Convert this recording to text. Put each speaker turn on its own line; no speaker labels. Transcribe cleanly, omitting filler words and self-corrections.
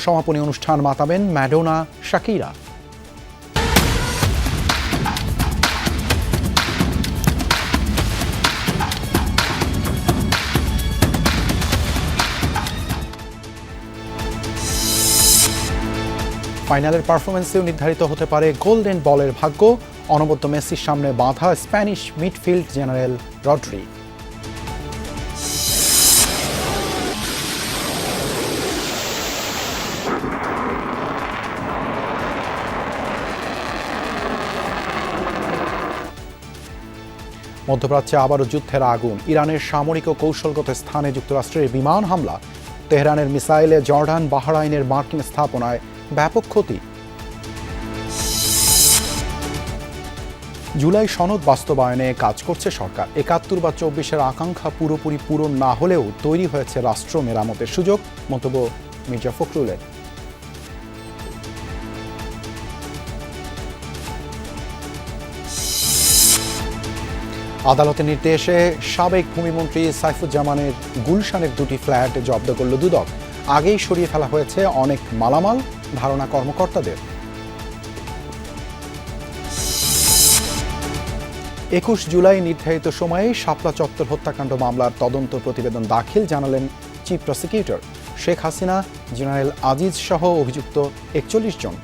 সমাপনী অনুষ্ঠান মাতাবেন ম্যাডোনা, শাকিরা। ফাইনালের পারফরমেন্সেও নির্ধারিত হতে পারে গোল্ডেন বলের ভাগ্য। অনবদ্য মেসির সামনে বাঁধা স্প্যানিশ মিডফিল্ড জেনারেল রড্রি। মধ্যপ্রাচ্যে আবারও যুদ্ধের আগুন। ইরানের সামরিক ও কৌশলগত স্থানে যুক্তরাষ্ট্রের বিমান হামলা। তেহরানের মিসাইলে জর্ডান, বাহরাইনের মার্কিন স্থাপনায় ব্যাপক ক্ষতি। জুলাই সনদ বাস্তবায়নে কাজ করছে সরকার। ৭১ বা ২৪-এর আকাঙ্ক্ষা পুরোপুরি পূরণ না হলেও তৈরি হয়েছে রাষ্ট্র মেরামতের সুযোগ, মন্তব্য মির্জা ফখরুলের। আদালতের নির্দেশে সাবেক ভূমিমন্ত্রী সাইফুজ্জামানের গুলশানের ২টি ফ্ল্যাট জব্দ করল দুদক। আগেই সরিয়ে ফেলা হয়েছে অনেক মালামাল, ধারণা কর্মকর্তাদের। ২১ জুলাই নির্ধারিত সময়ে শাপলা চত্বর হত্যাকাণ্ড মামলার তদন্ত প্রতিবেদন দাখিল জানালেন chief prosecutor. Sheikh Hasina, general Aziz সহ অভিযুক্ত ৪১ জন।